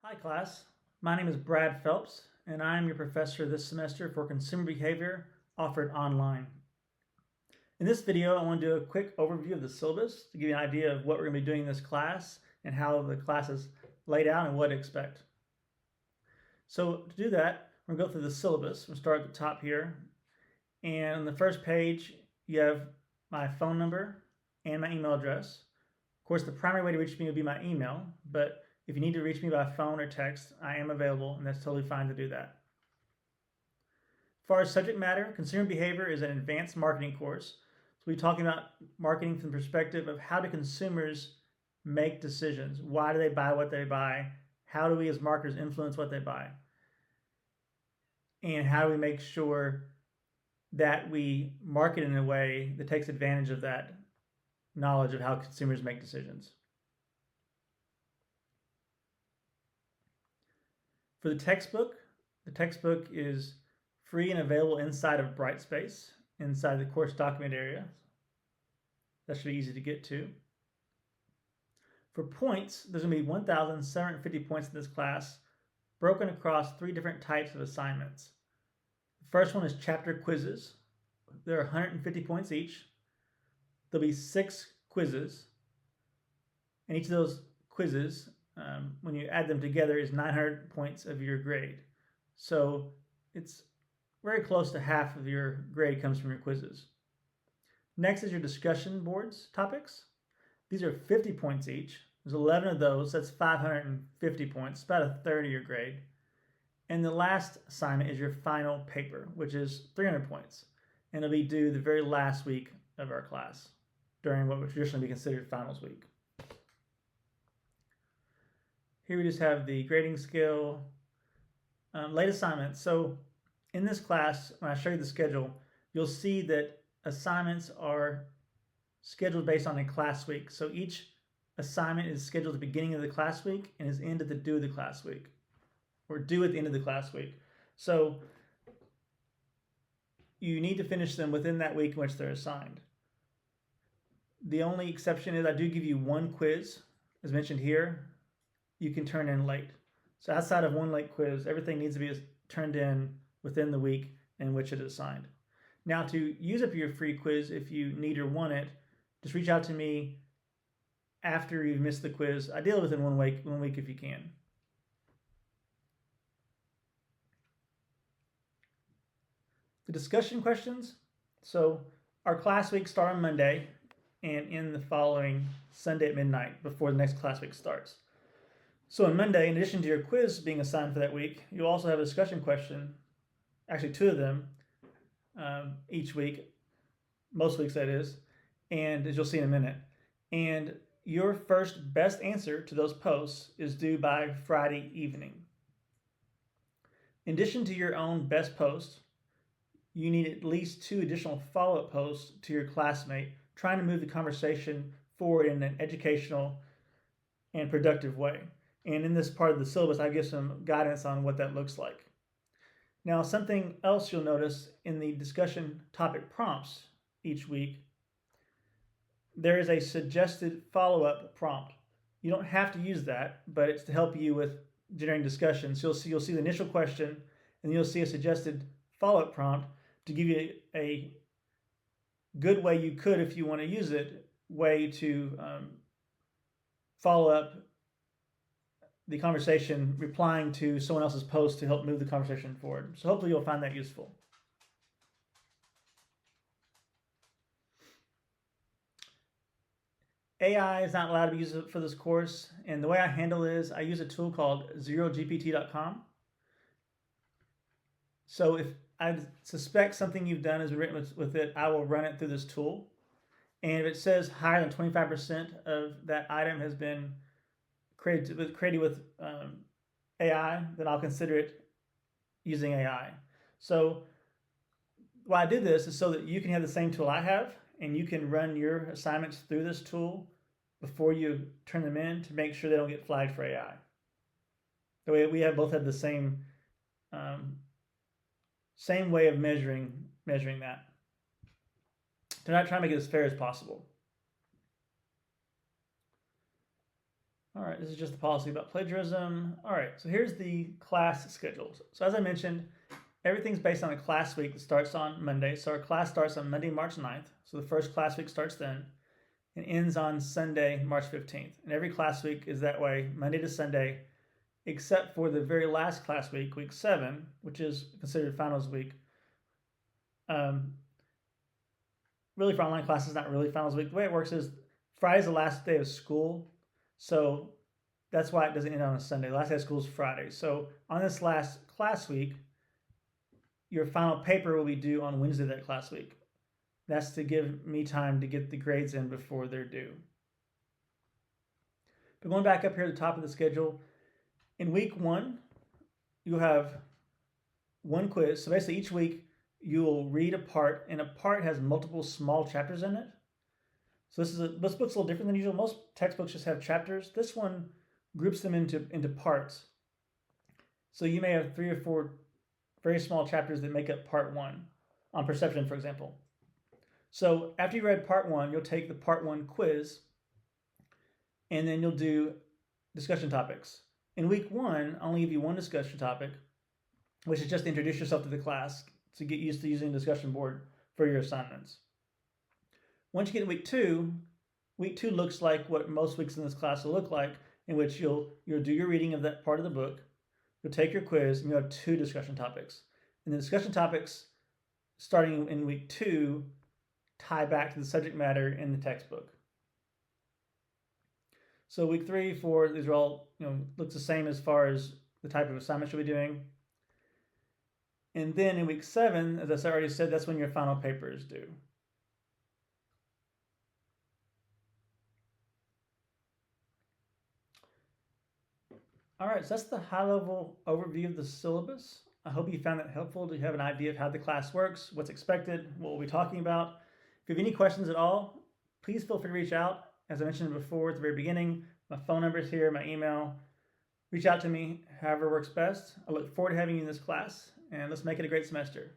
Hi class, my name is Brad Phelps and I am your professor this semester for consumer behavior offered online. In this video I want to do a quick overview of the syllabus to give you an idea of what we're going to be doing in this class and how the class is laid out and what to expect. So to do that, we're going to go through the syllabus. We'll start at the top here, and on the first page you have my phone number and my email address. Of course, the primary way to reach me would be my email, but if you need to reach me by phone or text, I am available, and that's totally fine to do that. As far as subject matter, consumer behavior is an advanced marketing course. So we're talking about marketing from the perspective of how do consumers make decisions? Why do they buy what they buy? How do we as marketers influence what they buy? And how do we make sure that we market in a way that takes advantage of that knowledge of how consumers make decisions? For the textbook is free and available inside of Brightspace, inside the course document area. That should be easy to get to. For points, there's going to be 1,750 points in this class, broken across 3 different types of assignments. The first one is chapter quizzes. There are 150 points each. There'll be 6 quizzes, and each of those quizzes, when you add them together, is 900 points of your grade. So it's very close to half of your grade comes from your quizzes. Next is your discussion boards topics. These are 50 points each. There's 11 of those. That's 550 points, about a third of your grade. And the last assignment is your final paper, which is 300 points. And it'll be due the very last week of our class, during what would traditionally be considered finals week. Here we just have the grading scale, late assignments. So in this class, when I show you the schedule, you'll see that assignments are scheduled based on a class week. So each assignment is scheduled at the beginning of the class week and is ended at the due of the class week, or due at the end of the class week. So you need to finish them within that week in which they're assigned. The only exception is I do give you one quiz, as mentioned here, you can turn in late. So outside of one late quiz, everything needs to be turned in within the week in which it is assigned. Now, to use up your free quiz, if you need or want it, just reach out to me after you've missed the quiz. Ideally within 1 week if you can. The discussion questions. So our class weeks start on Monday and end the following Sunday at midnight before the next class week starts. So on Monday, in addition to your quiz being assigned for that week, you'll also have a discussion question, actually 2 of them each week, most weeks that is, and as you'll see in a minute. And your first best answer to those posts is due by Friday evening. In addition to your own best post, you need at least 2 additional follow-up posts to your classmate, trying to move the conversation forward in an educational and productive way. And in this part of the syllabus, I give some guidance on what that looks like. Now, something else you'll notice in the discussion topic prompts each week, there is a suggested follow-up prompt. You don't have to use that, but it's to help you with generating discussion. So you'll see the initial question, and you'll see a suggested follow-up prompt to give you a good way you could, if you want to use it, way to follow up the conversation, replying to someone else's post to help move the conversation forward. So hopefully you'll find that useful. AI is not allowed to be used for this course, and the way I handle it is I use a tool called zerogpt.com. So if I suspect something you've done has been written with it, I will run it through this tool. And if it says higher than 25% of that item has been created with AI, then I'll consider it using AI. So why I did this is so that you can have the same tool I have, and you can run your assignments through this tool before you turn them in to make sure they don't get flagged for AI. The way we both have the same way of measuring that. To not try to make it as fair as possible. All right, this is just the policy about plagiarism. All right, so here's the class schedule. So as I mentioned, everything's based on a class week that starts on Monday. So our class starts on Monday, March 9th. So the first class week starts then and ends on Sunday, March 15th. And every class week is that way, Monday to Sunday, except for the very last class week, week 7, which is considered finals week. Really for online classes, not really finals week. The way it works is Friday's the last day of school. So that's why it doesn't end on a Sunday. The last day of school is Friday. So on this last class week, your final paper will be due on Wednesday that class week. That's to give me time to get the grades in before they're due. But going back up here at the top of the schedule, in week 1, you'll have one quiz. So basically each week you will read a part, and a part has multiple small chapters in it. So this book's a little different than usual. Most textbooks just have chapters. This one groups them into parts. So you may have 3 or 4 very small chapters that make up part 1 on perception, for example. So after you read part 1, you'll take the part 1 quiz, and then you'll do discussion topics. In week 1, I'll only give you one discussion topic, which is just to introduce yourself to the class, to get used to using the discussion board for your assignments. Once you get to week 2 looks like what most weeks in this class will look like, in which you'll do your reading of that part of the book, you'll take your quiz, and you'll have 2 discussion topics. And the discussion topics, starting in week 2, tie back to the subject matter in the textbook. So week 3, 4, these are all, looks the same as far as the type of assignments you'll be doing. And then in week 7, as I already said, that's when your final paper is due. All right, so that's the high-level overview of the syllabus. I hope you found that helpful to have an idea of how the class works, what's expected, what we'll be talking about. If you have any questions at all, please feel free to reach out. As I mentioned before at the very beginning, my phone number is here, my email. Reach out to me however works best. I look forward to having you in this class, and let's make it a great semester.